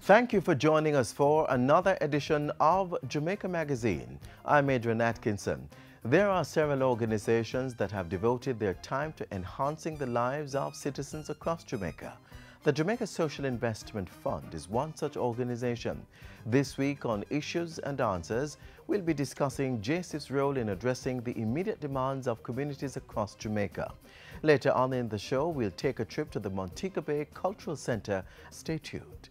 Thank you for joining us for another edition of Jamaica Magazine. I'm Adrian Atkinson. There are several organizations that have devoted their time to enhancing the lives of citizens across Jamaica. The Jamaica Social Investment Fund is one such organization. This week on Issues and Answers, we'll be discussing JSIF's role in addressing the immediate demands of communities across Jamaica. Later on in the show, we'll take a trip to the Montego Bay Cultural Center. Stay tuned.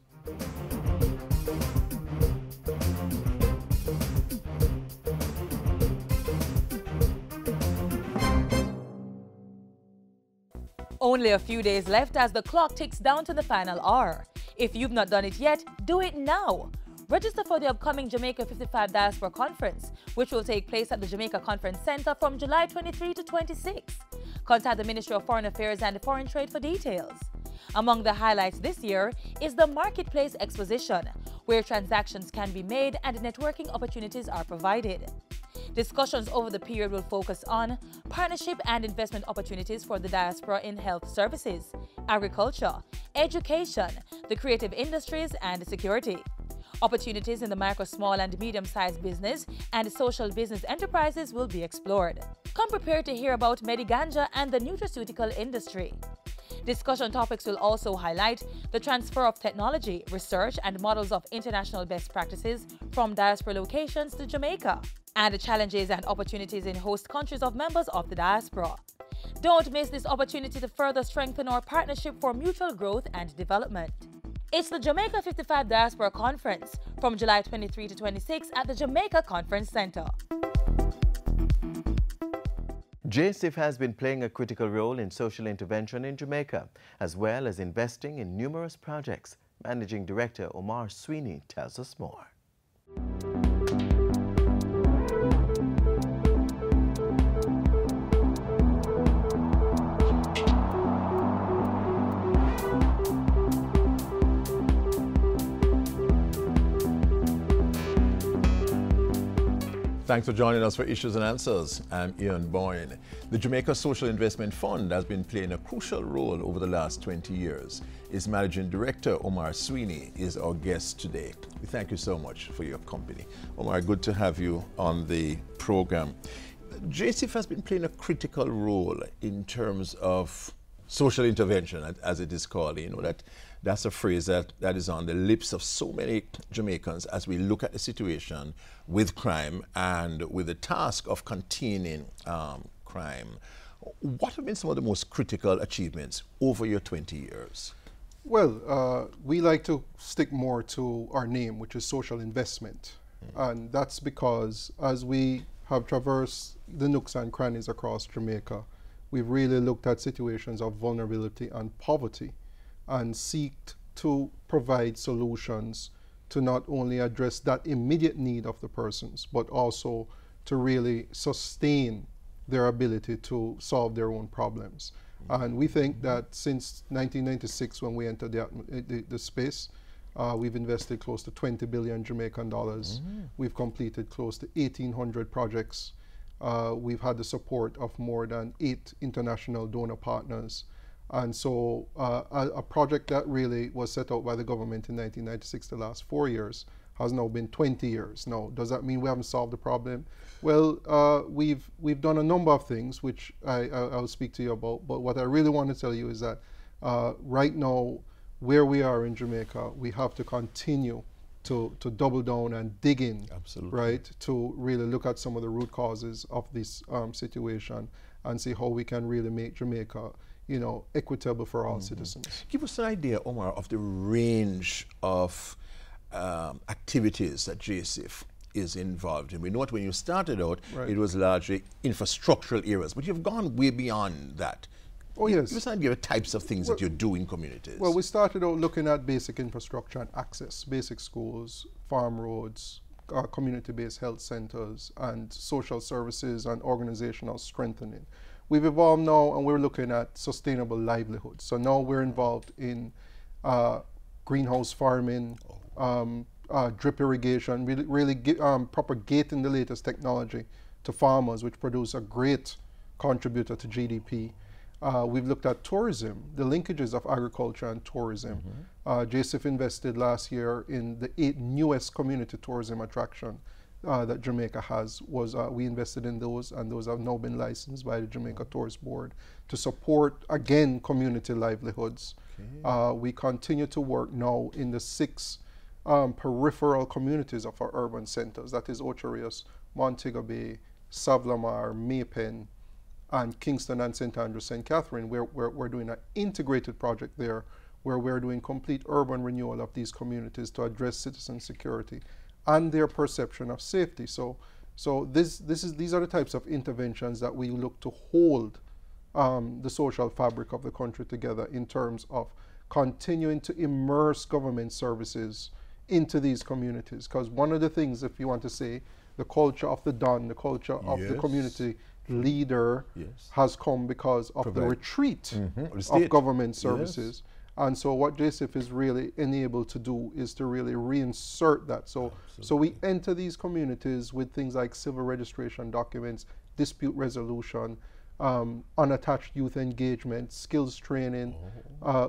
Only a few days left as the clock ticks down to the final hour. If you've not done it yet, do it now. Register for the upcoming Jamaica 55 Diaspora Conference, which will take place at the Jamaica Conference Center from July 23 to 26. Contact the Ministry of Foreign Affairs and Foreign Trade for details. Among the highlights this year is the Marketplace Exposition, where transactions can be made and networking opportunities are provided. Discussions over the period will focus on partnership and investment opportunities for the diaspora in health services, agriculture, education, the creative industries, and security. Opportunities in the micro, small, and medium-sized business and social business enterprises will be explored. Come prepared to hear about Mediganja and the nutraceutical industry. Discussion topics will also highlight the transfer of technology, research, and models of international best practices from diaspora locations to Jamaica, and the challenges and opportunities in host countries of members of the diaspora. Don't miss this opportunity to further strengthen our partnership for mutual growth and development. It's the Jamaica 55 Diaspora Conference from July 23 to 26 at the Jamaica Conference Center. JSIF has been playing a critical role in social intervention in Jamaica, as well as investing in numerous projects. Managing Director Omar Sweeney tells us more. Thanks for joining us for Issues and Answers. I'm Ian Boyne. The Jamaica Social Investment Fund has been playing a crucial role over the last 20 years. Its Managing Director, Omar Sweeney, is our guest today. We thank you so much for your company. Omar, good to have you on the program. JSIF has been playing a critical role in terms of social intervention, as it is called. You know, that's a phrase that is on the lips of so many Jamaicans as we look at the situation with crime and with the task of containing crime. What have been some of the most critical achievements over your 20 years? Well, we like to stick more to our name, which is social investment. And that's because as we have traversed the nooks and crannies across Jamaica, we've really looked at situations of vulnerability and poverty and seeked to provide solutions to not only address that immediate need of the persons, but also to really sustain their ability to solve their own problems. And we think that since 1996, when we entered the space, we've invested close to 20 billion Jamaican dollars. We've completed close to 1,800 projects. We've had the support of more than 8 international donor partners. And so a project that really was set out by the government in 1996, the last 4 years, has now been 20 years. Now, does that mean we haven't solved the problem? Well, we've done a number of things, which I'll speak to you about. But what I really want to tell you is that right now, where we are in Jamaica, we have to continue to double down and dig in, right, to really look at some of the root causes of this situation and see how we can really make Jamaica, you know, equitable for all citizens. Give us an idea, Omar, of the range of activities that JSIF is involved in. We know that when you started out, it was largely infrastructural areas, but you've gone way beyond that. Oh, yes. Give us an idea of the types of things that you do in communities. Well, we started out looking at basic infrastructure and access, basic schools, farm roads, community-based health centers, and social services and organizational strengthening. We've evolved now, and we're looking at sustainable livelihoods. So now we're involved in greenhouse farming, drip irrigation, really propagating the latest technology to farmers, which produce a great contributor to GDP. We've looked at tourism, the linkages of agriculture and tourism. JSIF invested last year in the 8 newest community tourism attraction that Jamaica has. We invested in those, and those have now been licensed by the Jamaica Tourist Board to support, again, community livelihoods. Okay. We continue to work now in the 6 peripheral communities of our urban centers. That is Ocho Rios, Montego Bay, Savlamar, Maypen, and Kingston and St. Andrews, St. Catherine. We're doing an integrated project there where we're doing complete urban renewal of these communities to address citizen security and their perception of safety. So these are the types of interventions that we look to hold the social fabric of the country together in terms of continuing to immerse government services into these communities. Because one of the things, if you want to say, the culture of the Don, the culture of the community leader has come because of the retreat of government services. And so what JSIF is really enabled to do is to really reinsert that. So we enter these communities with things like civil registration documents, dispute resolution, unattached youth engagement, skills training.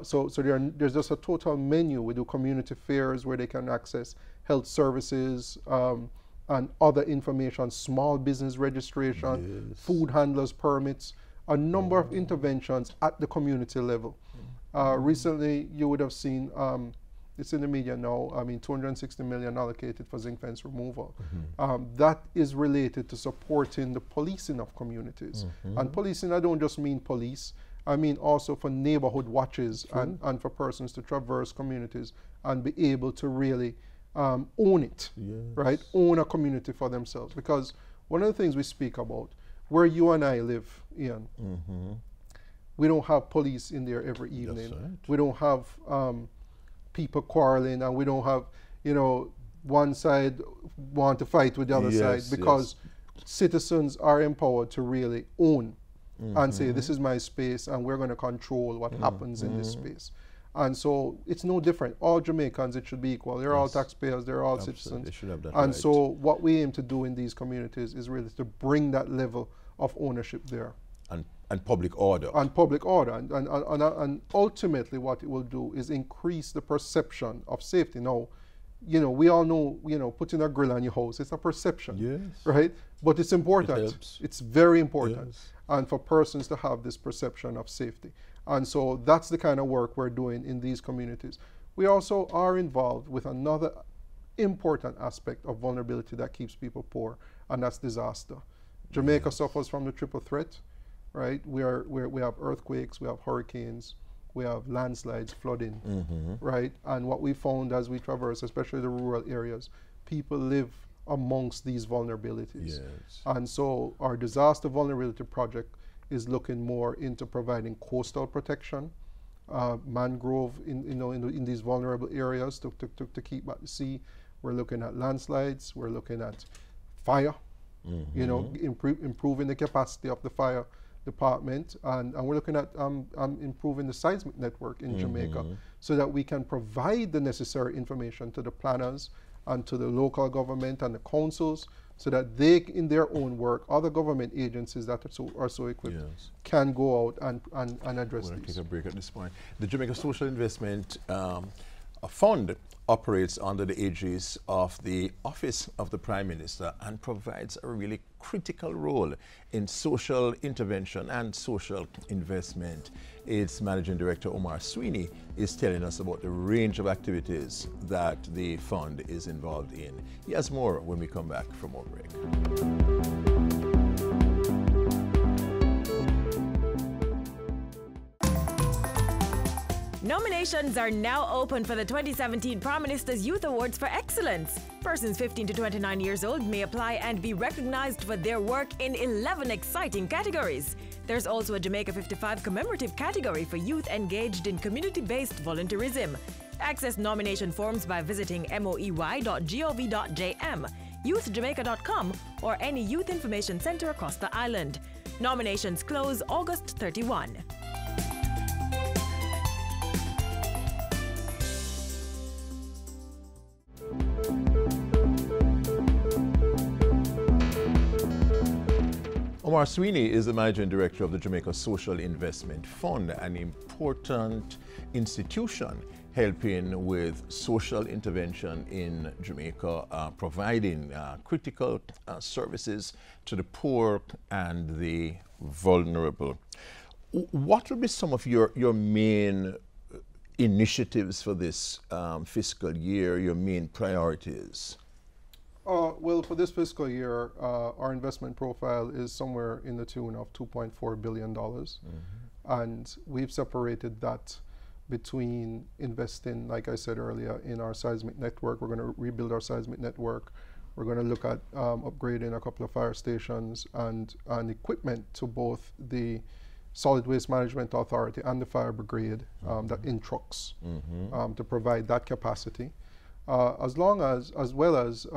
So there's just a total menu. We do community fairs where they can access health services and other information, small business registration, food handlers permits, a number of interventions at the community level. Recently, you would have seen, it's in the media now, I mean, 260 million allocated for zinc fence removal. That is related to supporting the policing of communities. And policing, I don't just mean police, I mean also for neighborhood watches and for persons to traverse communities and be able to really own it, right? Own a community for themselves. Because one of the things we speak about, where you and I live, Ian, we don't have police in there every evening. We don't have people quarreling, and we don't have, you know, one side want to fight with the other side, because citizens are empowered to really own and say, this is my space and we're going to control what happens in this space. And so it's no different. All Jamaicans, it should be equal. They're all taxpayers, they're all citizens. They should have that and so what we aim to do in these communities is really to bring that level of ownership there. And public order. And public order. And ultimately what it will do is increase the perception of safety. Now, you know, we all know, you know, putting a grill on your house, it's a perception, right? But it's important. It helps. It's very important. And for persons to have this perception of safety. And so that's the kind of work we're doing in these communities. We also are involved with another important aspect of vulnerability that keeps people poor, and that's disaster. Jamaica suffers from the triple threat, right? We have earthquakes, we have hurricanes, we have landslides, flooding, right? And what we found as we traverse, especially the rural areas, people live amongst these vulnerabilities. And so our disaster vulnerability project is looking more into providing coastal protection, mangrove in these vulnerable areas to keep back the sea. We're looking at landslides, we're looking at fire, you know, improving the capacity of the fire department, and we're looking at improving the seismic network in Jamaica so that we can provide the necessary information to the planners and to the local government and the councils so that they, in their own work, other government agencies that are so equipped can go out and address these. Take a break at this point. The Jamaica Social Investment Fund operates under the aegis of the Office of the Prime Minister and provides a really critical role in social intervention and social investment. Its Managing Director, Omar Sweeney, is telling us about the range of activities that the fund is involved in. He has more when we come back from our break. Nominations are now open for the 2017 Prime Minister's Youth Awards for Excellence. Persons 15 to 29 years old may apply and be recognized for their work in 11 exciting categories. There's also a Jamaica 55 commemorative category for youth engaged in community-based volunteerism. Access nomination forms by visiting moey.gov.jm, youthjamaica.com, or any youth information center across the island. Nominations close August 31. Omar Sweeney is the Managing Director of the Jamaica Social Investment Fund, an important institution helping with social intervention in Jamaica, providing critical services to the poor and the vulnerable. What would be some of your main initiatives for this fiscal year, your main priorities? Well, for this fiscal year, our investment profile is somewhere in the tune of $2.4 billion. And we've separated that between investing, like I said earlier, in our seismic network. We're going to rebuild our seismic network. We're going to look at upgrading a couple of fire stations and equipment to both the Solid Waste Management Authority and the fire brigade that in trucks to provide that capacity. As well as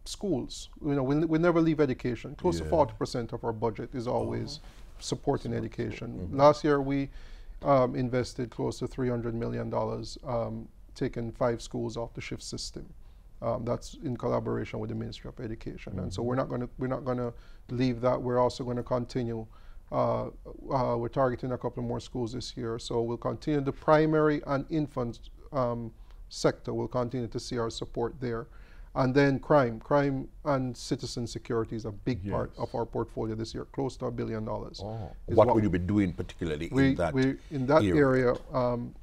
schools. You know, we never leave education. Close to 40% of our budget is always supporting education. Last year we invested close to $300 million, taking 5 schools off the shift system. That's in collaboration with the Ministry of Education. And so we're not going to leave that. We're also going to continue. We're targeting a couple more schools this year. So we'll continue the primary and infant sector. We'll continue to see our support there. And then crime and citizen security is a big part of our portfolio this year, close to $1 billion. What will you be doing particularly in that area?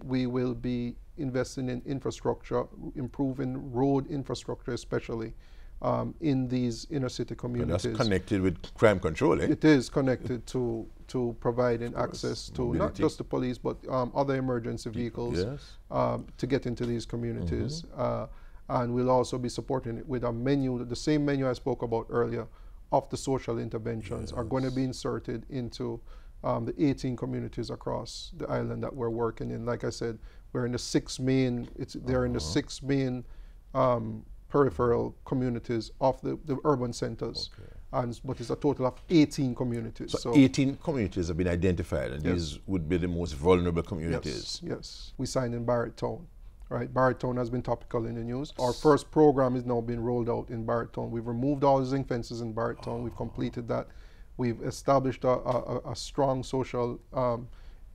We will be investing in infrastructure, improving road infrastructure especially in these inner city communities. And that's connected with crime control, eh? It is connected to providing access to not just the police but other emergency vehicles to get into these communities. And we'll also be supporting it with a menu, the same menu I spoke about earlier, of the social interventions are going to be inserted into the 18 communities across the island that we're working in. Like I said, we're in the 6 main, they're in the 6 main peripheral communities of the urban centers. But it's a total of 18 communities. So 18 communities have been identified, and these would be the most vulnerable communities. Yes. We signed in Barrett Town. Right, Barrett Town has been topical in the news. Our first program is now being rolled out in Barrett Town. We've removed all the zinc fences in Barrett Town. We've completed that. We've established a strong social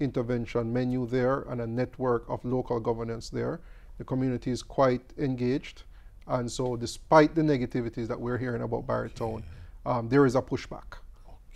intervention menu there and a network of local governance there. The community is quite engaged. And so despite the negativities that we're hearing about Barrett Town, there is a pushback,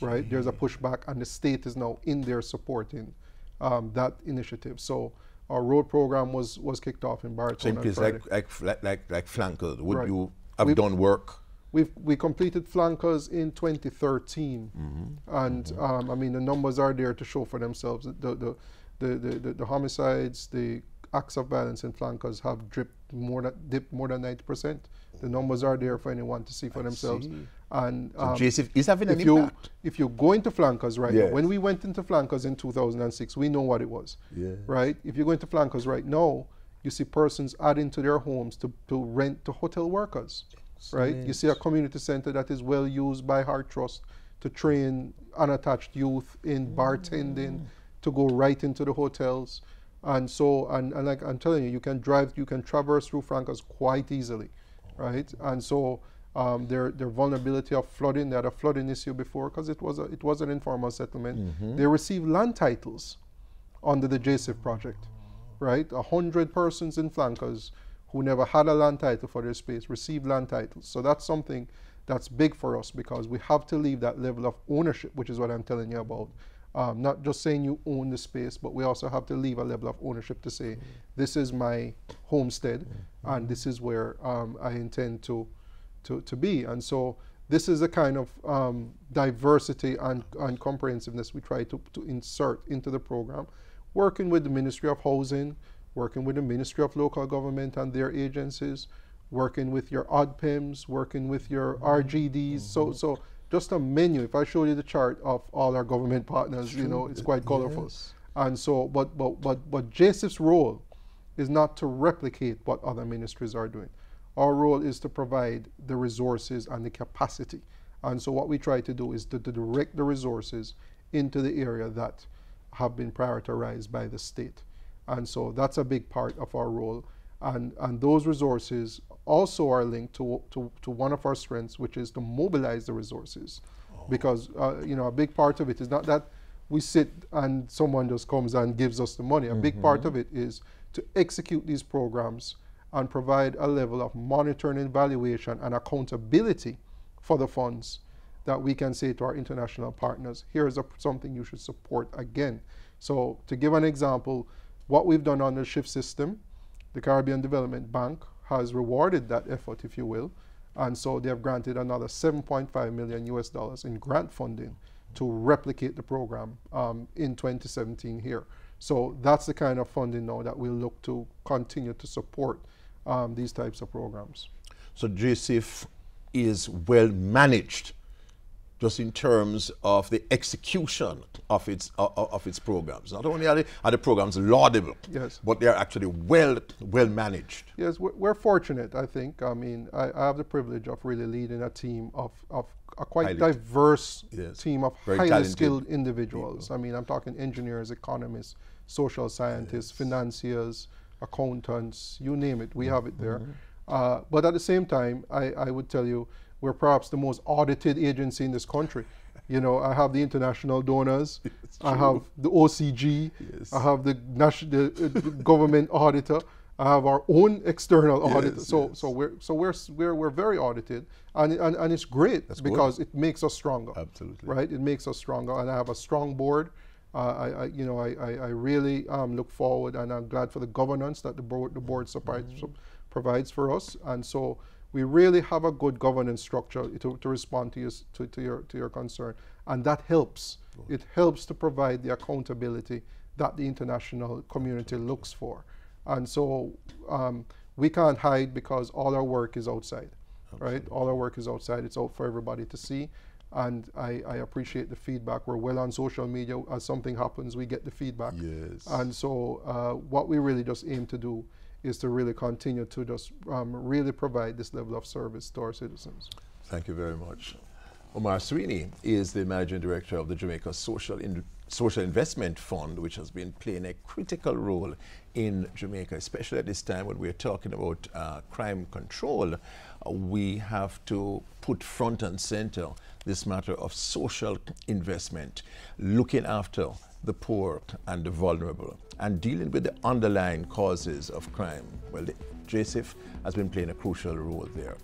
right? There's a pushback, and the state is now in there supporting that initiative. So our road program was kicked off in Barrett Town. Same place like flankers. Would you have done work? We completed flankers in 2013, and I mean the numbers are there to show for themselves. The homicides, the acts of violence in flankers have dipped more than 90%. The numbers are there for anyone to see for themselves. And so JSIF is having an impact. If you go into flankers right now, when we went into flankers in 2006, we know what it was, right? If you go into flankers right now, you see persons adding to their homes to rent to hotel workers, right? You see a community center that is well used by Heart Trust to train unattached youth in bartending, to go right into the hotels. And so, and like I'm telling you, you can traverse through flankers quite easily, right? And so their vulnerability of flooding, they had a flooding issue before because it was an informal settlement. They received land titles under the JSIF project, right? 100 persons in flankers who never had a land title for their space received land titles. So that's something that's big for us because we have to leave that level of ownership, which is what I'm telling you about. Not just saying you own the space, but we also have to leave a level of ownership to say, this is my homestead, and this is where I intend to be. And so this is a kind of diversity and comprehensiveness we try to insert into the program, working with the Ministry of Housing, working with the Ministry of Local Government and their agencies, working with your OPMs, working with your RGDs. So just a menu. If I show you the chart of all our government partners, you know, it's quite colorful. And so, but JSIF's role is not to replicate what other ministries are doing. Our role is to provide the resources and the capacity. And so what we try to do is to direct the resources into the area that have been prioritized by the state. And so that's a big part of our role. And those resources also are linked to one of our strengths, which is to mobilize the resources. Because, you know, a big part of it is not that we sit and someone just comes and gives us the money. A big part of it is to execute these programs and provide a level of monitoring, evaluation, and accountability for the funds that we can say to our international partners, here's something you should support again. So to give an example, what we've done on the SHIFT system, the Caribbean Development Bank has rewarded that effort, if you will, and so they have granted another $7.5 million US in grant funding to replicate the program in 2017 here. So that's the kind of funding now that we'll look to continue to support these types of programs. So JSIF is well managed, just in terms of the execution of its programs. Not only are the programs laudable, yes, but they are actually well managed. Yes, we're fortunate, I think. I mean, I have the privilege of really leading a team of a quite diverse team of highly skilled individuals. I mean, I'm talking engineers, economists, social scientists, financiers, accountants, you name it, we have it there. But at the same time, I would tell you, we're perhaps the most audited agency in this country. You know, I have the international donors, I have the OCG, I have the government auditor, I have our own external auditor. So we're very audited, and it's great. That's because it makes us stronger. Absolutely. Right, it makes us stronger, and I have a strong board. I really look forward, and I'm glad for the governance that the board provides for us, and so we really have a good governance structure to respond to your concern, and that helps. It helps to provide the accountability that the international community looks for, and so we can't hide because all our work is outside, right? All our work is outside. It's out for everybody to see. And I appreciate the feedback. We're well on social media. As something happens, we get the feedback. Yes. And so what we really just aim to do is to really continue to just really provide this level of service to our citizens. Thank you very much. Omar Sweeney is the Managing Director of the Jamaica Social Investment Fund, which has been playing a critical role in Jamaica, especially at this time when we're talking about crime control. We have to put front and center this matter of social investment, looking after the poor and the vulnerable, and dealing with the underlying causes of crime. Well, the JSIF has been playing a crucial role there.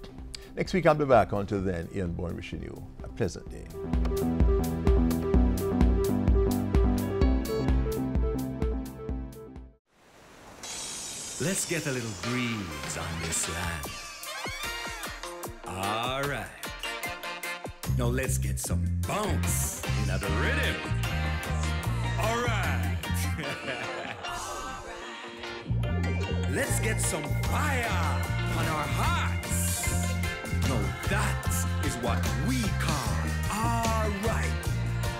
Next week I'll be back. Until then, Ian Boyne wishing you a pleasant day. Let's get a little breeze on this land. All right. Now let's get some bounce in the rhythm. All right. Let's get some fire on our hearts. Now that is what we call all right.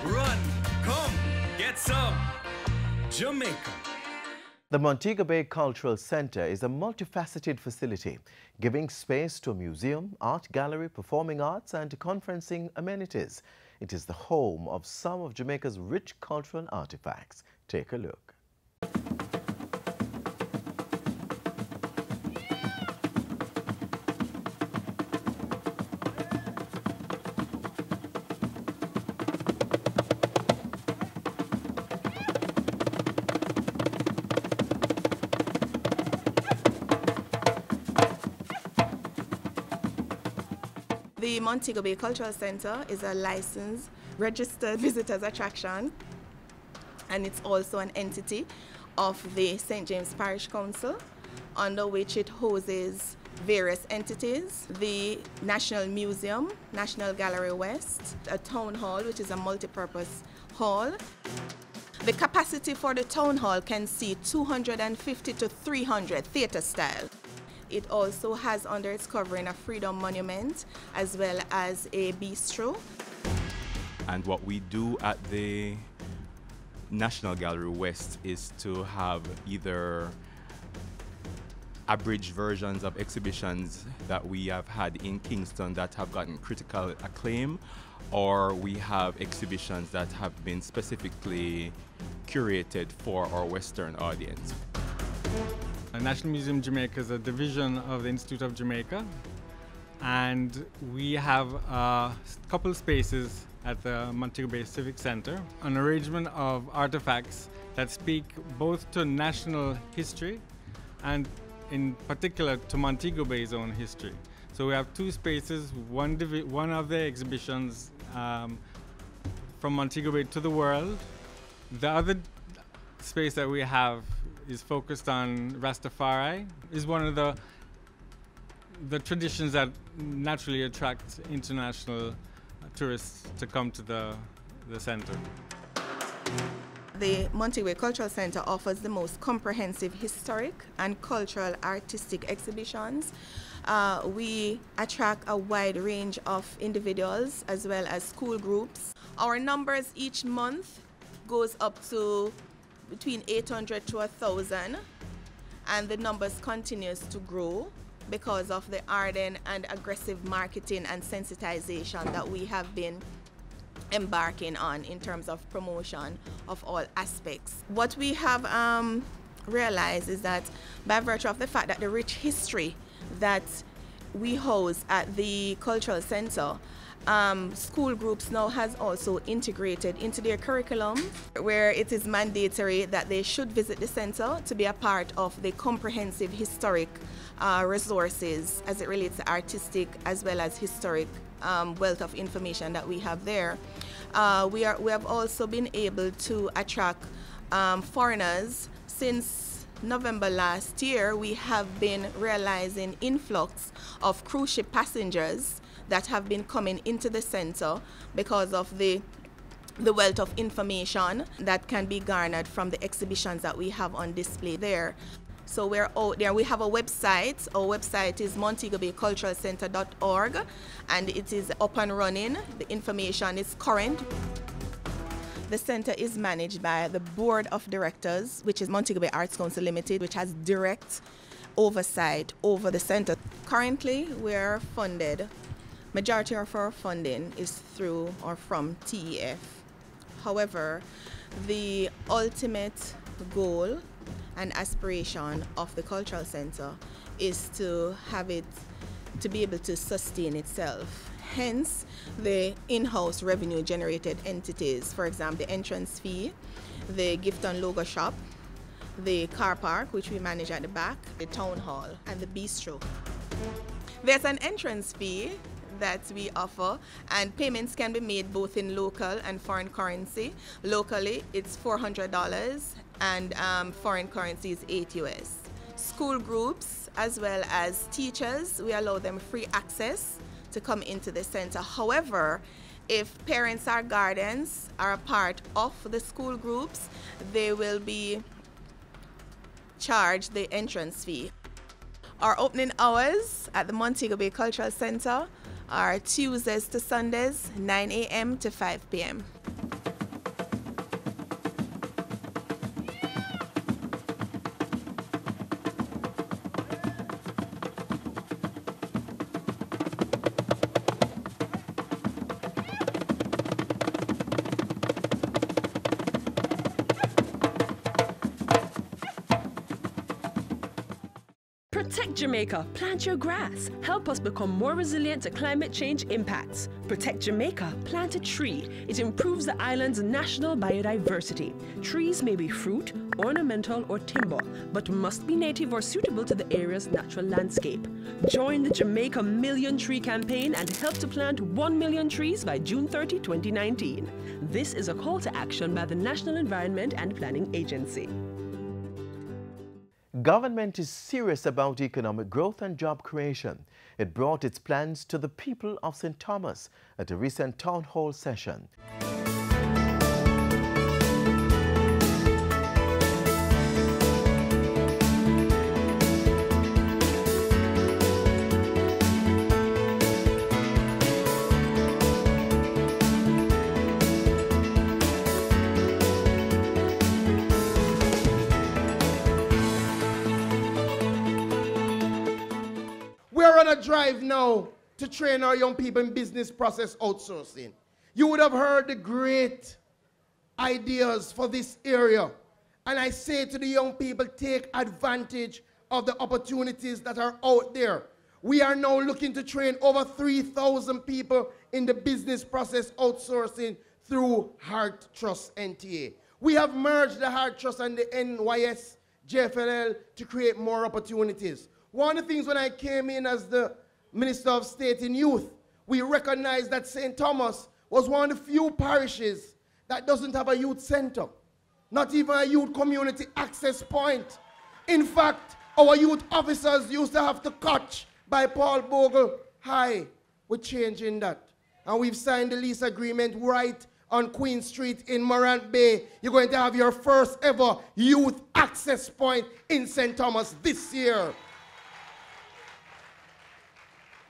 Run, come, get some Jamaica. The Montego Bay Cultural Center is a multifaceted facility, giving space to a museum, art gallery, performing arts, and conferencing amenities. It is the home of some of Jamaica's rich cultural artifacts. Take a look. The Montego Bay Cultural Center is a licensed, registered visitors attraction, and it's also an entity of the St. James Parish Council, under which it houses various entities: the National Museum, National Gallery West, a town hall, which is a multi-purpose hall. The capacity for the town hall can seat 250 to 300 theater style. It also has under its covering a freedom monument as well as a bistro. And what we do at the National Gallery West is to have either abridged versions of exhibitions that we have had in Kingston that have gotten critical acclaim, or we have exhibitions that have been specifically curated for our Western audience. The National Museum Jamaica is a division of the Institute of Jamaica, and we have a couple spaces at the Montego Bay Civic Center, an arrangement of artifacts that speak both to national history and in particular to Montego Bay's own history. So we have two spaces, one of the exhibitions from Montego Bay to the world. The other space that we have is focused on Rastafari. Is one of the traditions that naturally attract international tourists to come to the center. The Montego Bay Cultural Center offers the most comprehensive historic and cultural artistic exhibitions. We attract a wide range of individuals as well as school groups. Our numbers each month goes up to between 800 to 1,000, and the numbers continues to grow because of the ardent and aggressive marketing and sensitization that we have been embarking on in terms of promotion of all aspects. What we have realized is that by virtue of the fact that the rich history that we house at the cultural center, school groups now has also integrated into their curriculum, where it is mandatory that they should visit the center to be a part of the comprehensive historic resources as it relates to artistic as well as historic wealth of information that we have there. We have also been able to attract foreigners. Since November last year, we have been realizing influx of cruise ship passengers that have been coming into the center because of the wealth of information that can be garnered from the exhibitions that we have on display there. So we're out there. We have a website. Our website is montegobayculturalcenter.org, and it is up and running. The information is current. The center is managed by the board of directors, which is Montego Bay Arts Council Limited, which has direct oversight over the center. Currently, we're funded. Majority of our funding is through or from TEF. However, the ultimate goal and aspiration of the cultural center is to have it to be able to sustain itself. Hence, the in-house revenue generated entities, for example, the entrance fee, the gift and logo shop, the car park, which we manage at the back, the town hall, and the bistro. There's an entrance fee that we offer, and payments can be made both in local and foreign currency. Locally, it's $400, and foreign currency is $8 US. School groups as well as teachers, we allow them free access to come into the center. However, if parents or guardians are a part of the school groups, they will be charged the entrance fee. Our opening hours at the Montego Bay Cultural Center are Tuesdays to Sundays, 9 a.m. to 5 p.m. Protect Jamaica, plant your grass. Help us become more resilient to climate change impacts. Protect Jamaica, plant a tree. It improves the island's national biodiversity. Trees may be fruit, ornamental, or timber, but must be native or suitable to the area's natural landscape. Join the Jamaica Million Tree Campaign and help to plant 1 million trees by June 30, 2019. This is a call to action by the National Environment and Planning Agency. Government is serious about economic growth and job creation. It brought its plans to the people of St. Thomas at a recent town hall session. We're on a drive now to train our young people in business process outsourcing. You would have heard the great ideas for this area. And I say to the young people, take advantage of the opportunities that are out there. We are now looking to train over 3,000 people in the business process outsourcing through Heart Trust NTA. We have merged the Heart Trust and the NYS JFLL to create more opportunities. One of the things when I came in as the Minister of State in Youth, we recognized that St. Thomas was one of the few parishes that doesn't have a youth center, not even a youth community access point. In fact, our youth officers used to have to catch by Paul Bogle. Hi, we're changing that. And we've signed the lease agreement right on Queen Street in Morant Bay. You're going to have your first ever youth access point in St. Thomas this year.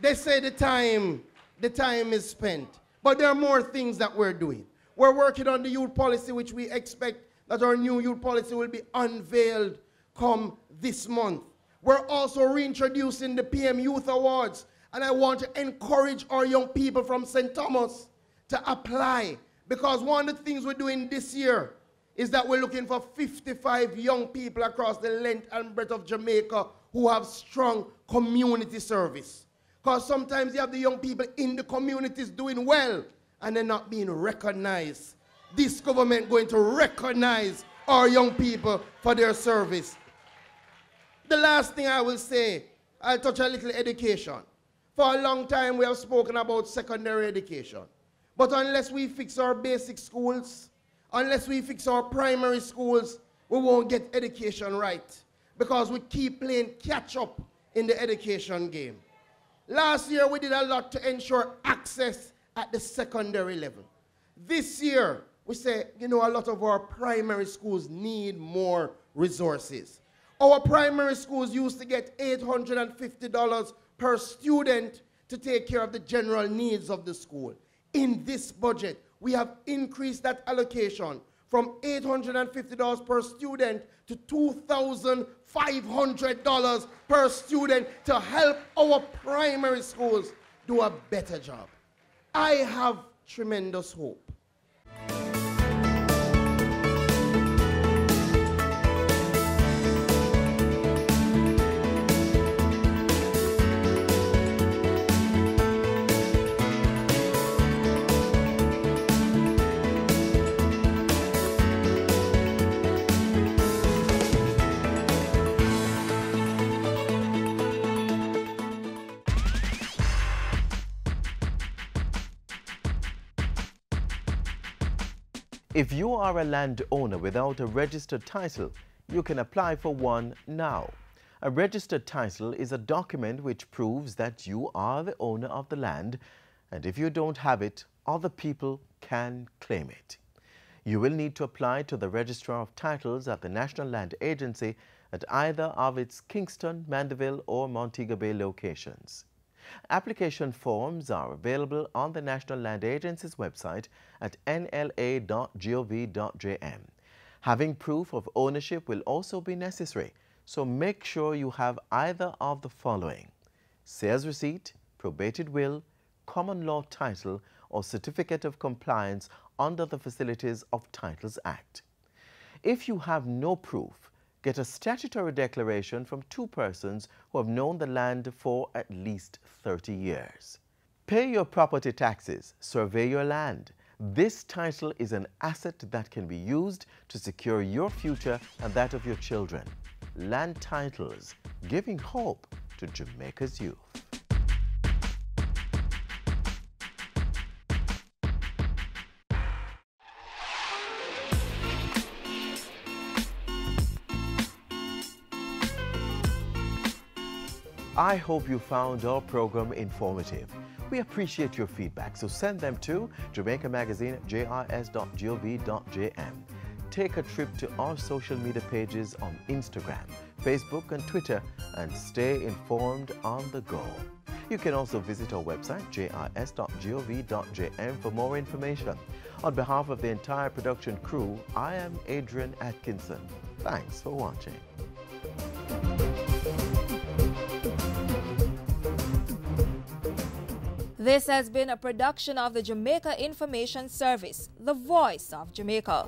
They say the time is spent. But there are more things that we're doing. We're working on the youth policy, which we expect that our new youth policy will be unveiled come this month. We're also reintroducing the PM Youth Awards, and I want to encourage our young people from St. Thomas to apply, because one of the things we're doing this year is that we're looking for 55 young people across the length and breadth of Jamaica who have strong community service. Because sometimes you have the young people in the communities doing well and they're not being recognized. This government going to recognize our young people for their service. The last thing I will say, I'll touch a little education. For a long time we have spoken about secondary education. But unless we fix our basic schools, unless we fix our primary schools, we won't get education right. Because we keep playing catch up in the education game. Last year we did a lot to ensure access at the secondary level. This year we say, you know, a lot of our primary schools need more resources. Our primary schools used to get $850 per student to take care of the general needs of the school. In this budget, we have increased that allocation from $850 per student to $2,500 per student to help our primary schools do a better job. I have tremendous hope. If you are a landowner without a registered title, you can apply for one now. A registered title is a document which proves that you are the owner of the land, and if you don't have it, other people can claim it. You will need to apply to the Registrar of Titles at the National Land Agency at either of its Kingston, Mandeville or Montego Bay locations. Application forms are available on the National Land Agency's website at nla.gov.jm. Having proof of ownership will also be necessary, so make sure you have either of the following: sales receipt, probated will, common law title, or certificate of compliance under the Facilities of Titles Act. If you have no proof, get a statutory declaration from 2 persons who have known the land for at least 30 years. Pay your property taxes, survey your land. This title is an asset that can be used to secure your future and that of your children. Land titles, giving hope to Jamaica's youth. I hope you found our program informative. We appreciate your feedback, so send them to Jamaica Magazine at jis.gov.jm. Take a trip to our social media pages on Instagram, Facebook and Twitter and stay informed on the go. You can also visit our website jis.gov.jm for more information. On behalf of the entire production crew, I am Adrian Atkinson. Thanks for watching. This has been a production of the Jamaica Information Service, the voice of Jamaica.